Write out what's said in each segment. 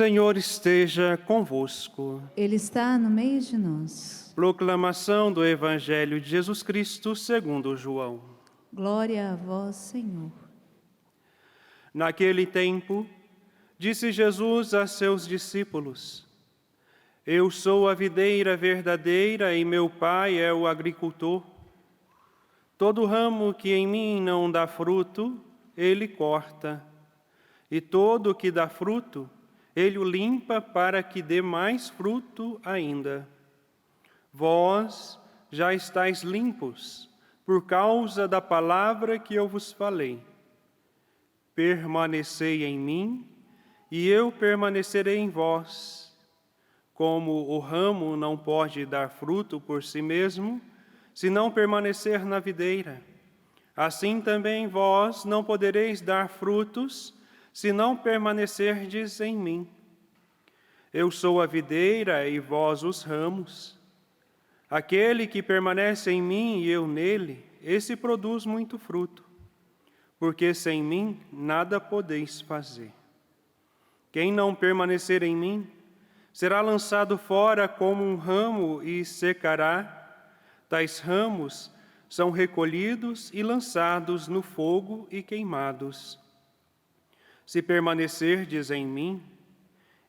Senhor esteja convosco. Ele está no meio de nós. Proclamação do Evangelho de Jesus Cristo segundo João. Glória a vós, Senhor. Naquele tempo, disse Jesus a seus discípulos: Eu sou a videira verdadeira e meu Pai é o agricultor. Todo ramo que em mim não dá fruto, ele corta. E todo que dá fruto, ele o limpa para que dê mais fruto ainda. Vós já estáis limpos, por causa da palavra que eu vos falei. Permanecei em mim, e eu permanecerei em vós. Como o ramo não pode dar fruto por si mesmo, se não permanecer na videira, assim também vós não podereis dar frutos, se não permanecerdes em mim. Eu sou a videira e vós os ramos. Aquele que permanece em mim e eu nele, esse produz muito fruto, porque sem mim nada podeis fazer. Quem não permanecer em mim, será lançado fora como um ramo e secará. Tais ramos são recolhidos e lançados no fogo e queimados. Se permanecerdes em mim,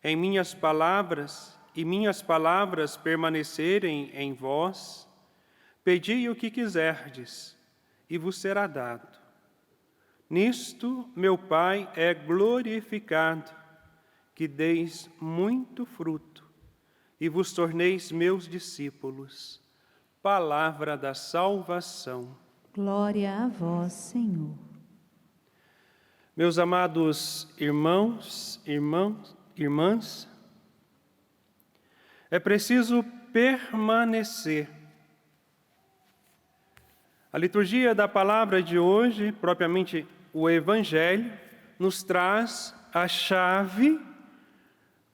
em minhas palavras, e minhas palavras permanecerem em vós, pedi o que quiserdes, e vos será dado. Nisto meu Pai é glorificado, que deis muito fruto, e vos torneis meus discípulos. Palavra da salvação. Glória a vós, Senhor. Meus amados irmãos, irmãs, é preciso permanecer. A liturgia da palavra de hoje, propriamente o Evangelho, nos traz a chave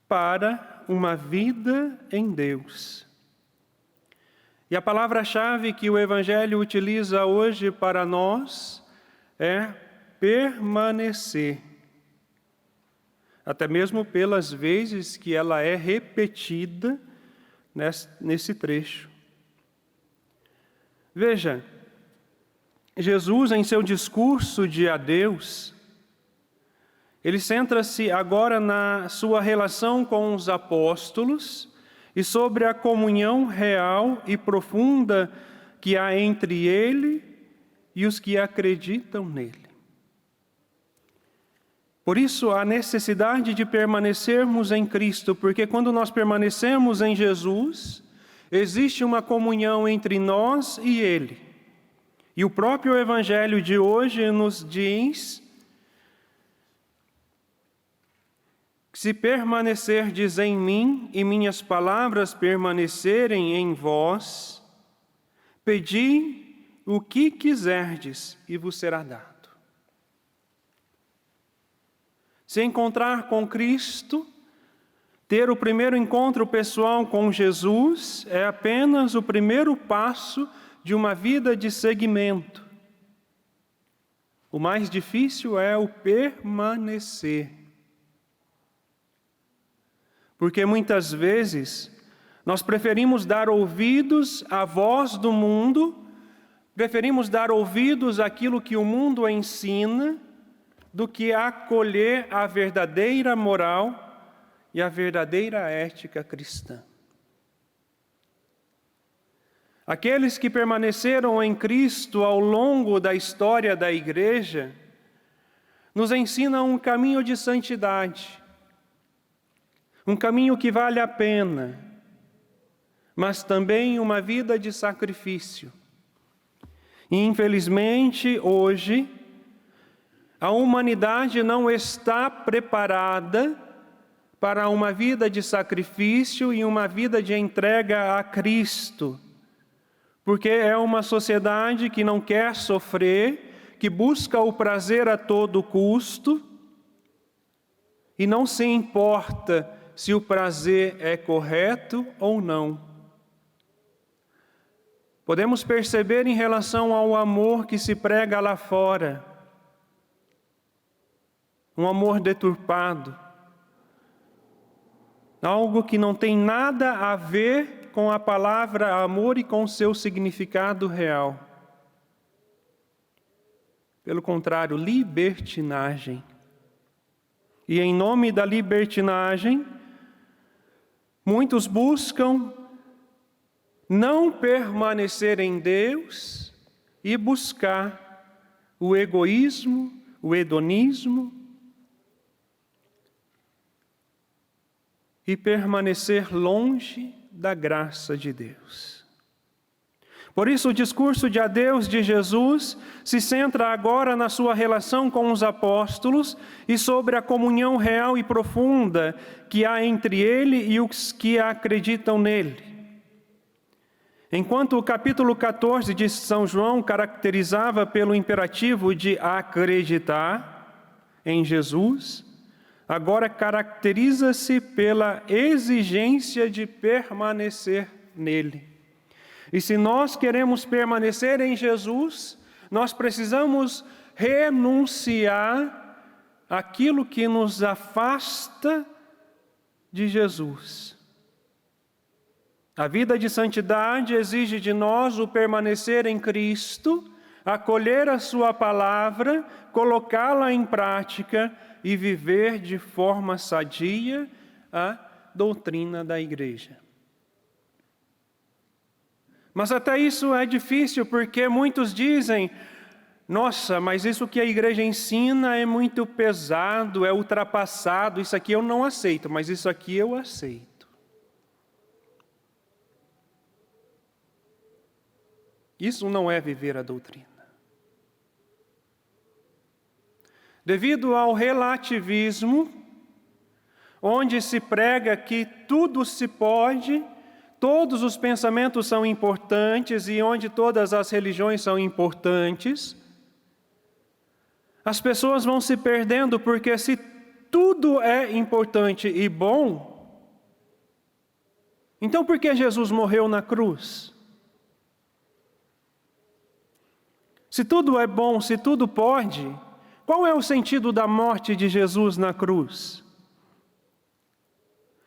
para uma vida em Deus. E a palavra-chave que o Evangelho utiliza hoje para nós é permanecer. Até mesmo pelas vezes que ela é repetida nesse trecho. Veja, Jesus, em seu discurso de adeus, ele centra-se agora na sua relação com os apóstolos e sobre a comunhão real e profunda que há entre ele e os que acreditam nele. Por isso, a necessidade de permanecermos em Cristo, porque quando nós permanecemos em Jesus, existe uma comunhão entre nós e Ele. E o próprio Evangelho de hoje nos diz que se permanecerdes em mim e minhas palavras permanecerem em vós, pedi o que quiserdes e vos será dado. Se encontrar com Cristo, ter o primeiro encontro pessoal com Jesus, é apenas o primeiro passo de uma vida de seguimento. O mais difícil é o permanecer. Porque muitas vezes nós preferimos dar ouvidos à voz do mundo, preferimos dar ouvidos àquilo que o mundo ensina, do que acolher a verdadeira moral e a verdadeira ética cristã. Aqueles que permaneceram em Cristo ao longo da história da Igreja nos ensinam um caminho de santidade, um caminho que vale a pena, mas também uma vida de sacrifício. E, infelizmente, hoje, a humanidade não está preparada para uma vida de sacrifício e uma vida de entrega a Cristo, porque é uma sociedade que não quer sofrer, que busca o prazer a todo custo e não se importa se o prazer é correto ou não. Podemos perceber em relação ao amor que se prega lá fora, um amor deturpado, algo que não tem nada a ver com a palavra amor e com seu significado real. Pelo contrário, libertinagem. E em nome da libertinagem, muitos buscam não permanecer em Deus e buscar o egoísmo, o hedonismo, e permanecer longe da graça de Deus. Por isso, o discurso de adeus de Jesus se centra agora na sua relação com os apóstolos e sobre a comunhão real e profunda que há entre ele e os que acreditam nele. Enquanto o capítulo 14 de São João caracterizava pelo imperativo de acreditar em Jesus, agora caracteriza-se pela exigência de permanecer nele. E se nós queremos permanecer em Jesus, nós precisamos renunciar àquilo que nos afasta de Jesus. A vida de santidade exige de nós o permanecer em Cristo, acolher a sua palavra, colocá-la em prática e viver de forma sadia a doutrina da Igreja. Mas até isso é difícil, porque muitos dizem: nossa, mas isso que a Igreja ensina é muito pesado, é ultrapassado, isso aqui eu não aceito, mas isso aqui eu aceito. Isso não é viver a doutrina. Devido ao relativismo, onde se prega que tudo se pode, todos os pensamentos são importantes e onde todas as religiões são importantes, as pessoas vão se perdendo, porque se tudo é importante e bom, então por que Jesus morreu na cruz? Se tudo é bom, se tudo pode, qual é o sentido da morte de Jesus na cruz?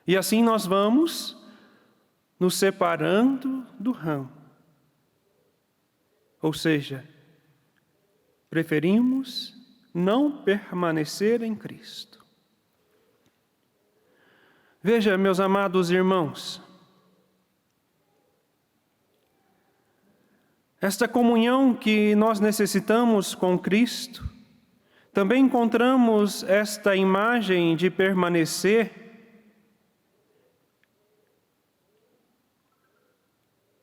E assim nós vamos nos separando do ramo. Ou seja, preferimos não permanecer em Cristo. Veja, meus amados irmãos, esta comunhão que nós necessitamos com Cristo, também encontramos esta imagem de permanecer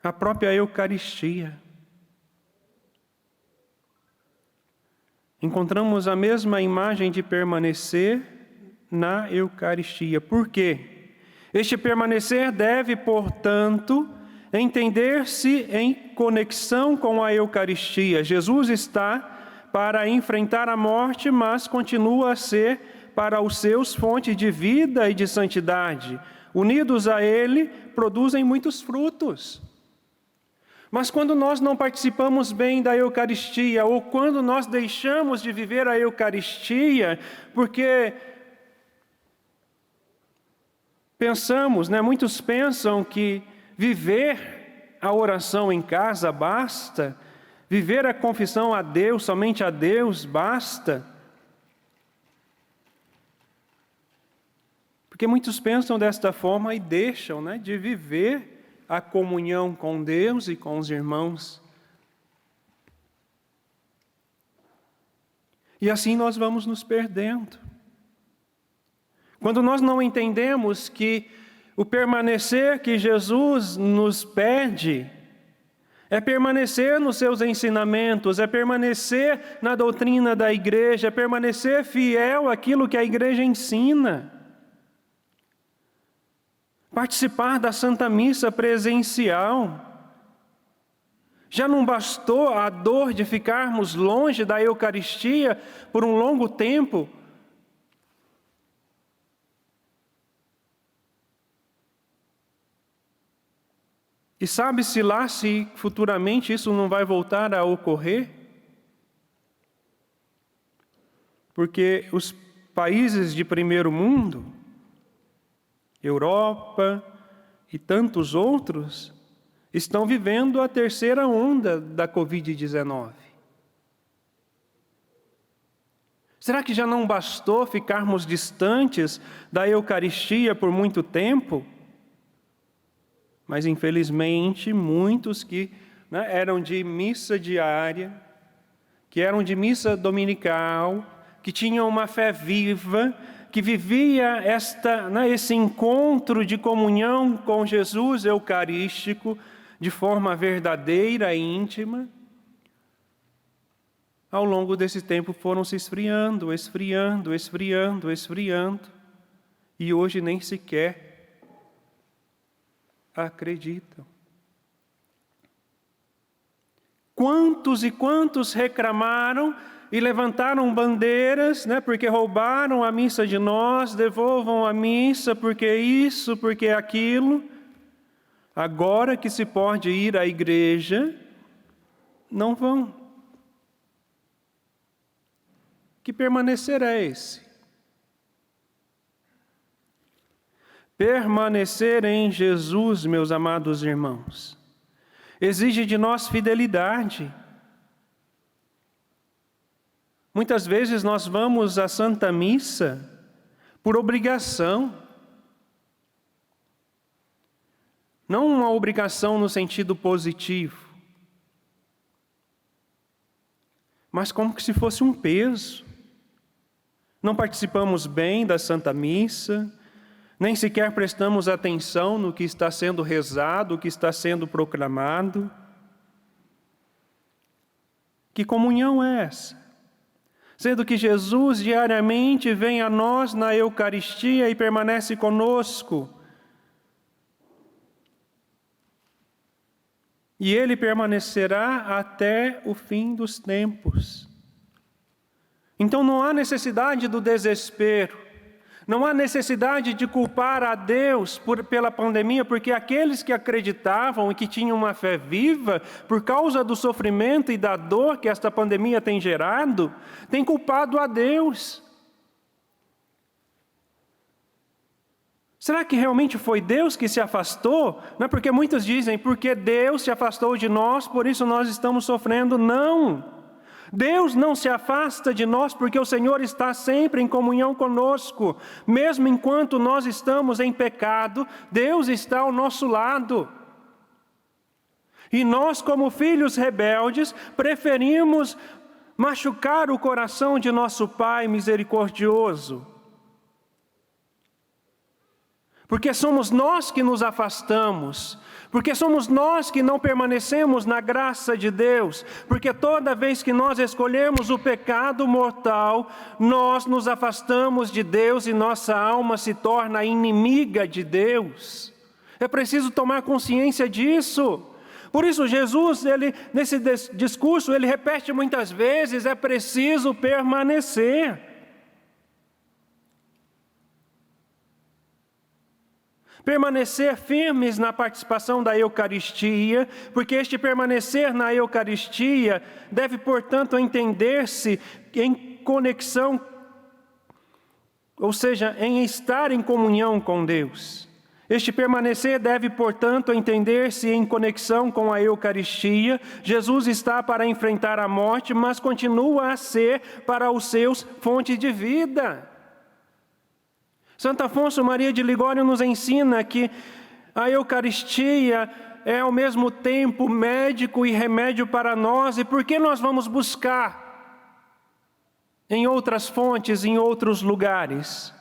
a própria Eucaristia. Encontramos a mesma imagem de permanecer na Eucaristia. Por quê? Este permanecer deve, portanto, entender-se em conexão com a Eucaristia. Jesus está para enfrentar a morte, mas continua a ser para os seus fonte de vida e de santidade. Unidos a Ele, produzem muitos frutos. Mas quando nós não participamos bem da Eucaristia, ou quando nós deixamos de viver a Eucaristia, porque pensamos, muitos pensam que viver a oração em casa basta, viver a confissão a Deus, somente a Deus basta. Porque muitos pensam desta forma e deixam, de viver a comunhão com Deus e com os irmãos. E assim nós vamos nos perdendo. Quando nós não entendemos que o permanecer que Jesus nos pede é permanecer nos seus ensinamentos, é permanecer na doutrina da igreja, é permanecer fiel àquilo que a igreja ensina. Participar da Santa Missa presencial. Já não bastou a dor de ficarmos longe da Eucaristia por um longo tempo? E sabe-se lá se futuramente isso não vai voltar a ocorrer? Porque os países de primeiro mundo, Europa e tantos outros estão vivendo a terceira onda da Covid-19. Será que já não bastou ficarmos distantes da Eucaristia por muito tempo? Mas, infelizmente, muitos que eram de missa diária, que eram de missa dominical, que tinham uma fé viva, que vivia esse encontro de comunhão com Jesus eucarístico de forma verdadeira e íntima, ao longo desse tempo foram se esfriando, e hoje nem sequer acreditam. Quantos e quantos reclamaram e levantaram bandeiras, porque roubaram a missa de nós, devolvam a missa, porque isso, porque aquilo. Agora que se pode ir à igreja, não vão. Que permanecer é esse? Permanecer em Jesus, meus amados irmãos, exige de nós fidelidade. Muitas vezes nós vamos à Santa Missa por obrigação. Não uma obrigação no sentido positivo, mas como se fosse um peso. Não participamos bem da Santa Missa, nem sequer prestamos atenção no que está sendo rezado, o que está sendo proclamado. Que comunhão é essa? Sendo que Jesus diariamente vem a nós na Eucaristia e permanece conosco. E Ele permanecerá até o fim dos tempos. Então não há necessidade do desespero, não há necessidade de culpar a Deus pela pandemia, porque aqueles que acreditavam e que tinham uma fé viva, por causa do sofrimento e da dor que esta pandemia tem gerado, têm culpado a Deus. Será que realmente foi Deus que se afastou? Não é porque muitos dizem, porque Deus se afastou de nós, por isso nós estamos sofrendo. Não! Deus não se afasta de nós porque o Senhor está sempre em comunhão conosco. Mesmo enquanto nós estamos em pecado, Deus está ao nosso lado. E nós, como filhos rebeldes, preferimos machucar o coração de nosso Pai misericordioso. Porque somos nós que nos afastamos, porque somos nós que não permanecemos na graça de Deus, porque toda vez que nós escolhemos o pecado mortal, nós nos afastamos de Deus e nossa alma se torna inimiga de Deus. É preciso tomar consciência disso. Por isso Jesus, nesse discurso, ele repete muitas vezes, é preciso permanecer. Permanecer firmes na participação da Eucaristia, porque este permanecer na Eucaristia deve, portanto, entender-se em conexão, ou seja, em estar em comunhão com Deus. Este permanecer deve, portanto, entender-se em conexão com a Eucaristia. Jesus está para enfrentar a morte, mas continua a ser para os seus fonte de vida. Santo Afonso Maria de Ligório nos ensina que a Eucaristia é ao mesmo tempo médico e remédio para nós. E por que nós vamos buscar em outras fontes, em outros lugares?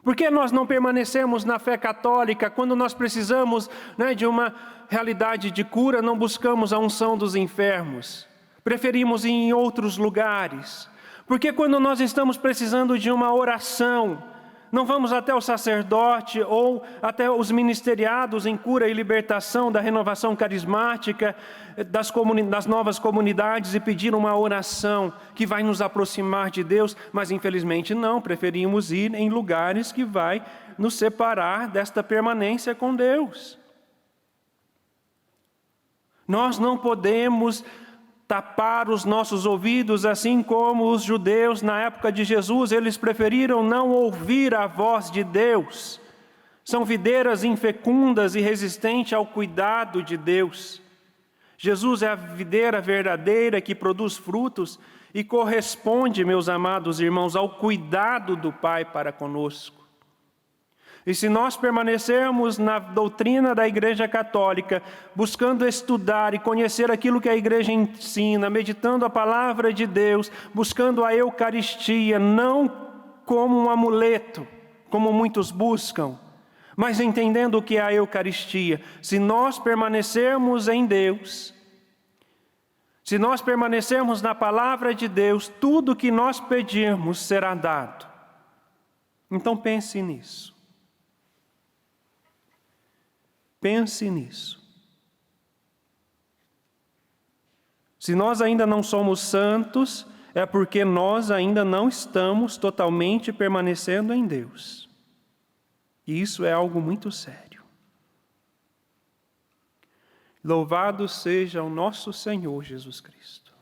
Por que nós não permanecemos na fé católica quando nós precisamos de uma realidade de cura, não buscamos a unção dos enfermos? Preferimos ir em outros lugares. Porque quando nós estamos precisando de uma oração, não vamos até o sacerdote ou até os ministeriados em cura e libertação da renovação carismática das novas comunidades e pedir uma oração que vai nos aproximar de Deus, mas infelizmente não, preferimos ir em lugares que vai nos separar desta permanência com Deus. Nós não podemos tapar os nossos ouvidos, assim como os judeus na época de Jesus, eles preferiram não ouvir a voz de Deus, São videiras infecundas e resistentes ao cuidado de Deus. Jesus é a videira verdadeira que produz frutos e corresponde, meus amados irmãos, ao cuidado do Pai para conosco. E se nós permanecermos na doutrina da Igreja Católica, buscando estudar e conhecer aquilo que a Igreja ensina, meditando a palavra de Deus, buscando a Eucaristia, não como um amuleto, como muitos buscam, mas entendendo o que é a Eucaristia, se nós permanecermos em Deus, se nós permanecermos na palavra de Deus, tudo o que nós pedirmos será dado. Então pense nisso. Pense nisso. Se nós ainda não somos santos, é porque nós ainda não estamos totalmente permanecendo em Deus. E isso é algo muito sério. Louvado seja o nosso Senhor Jesus Cristo.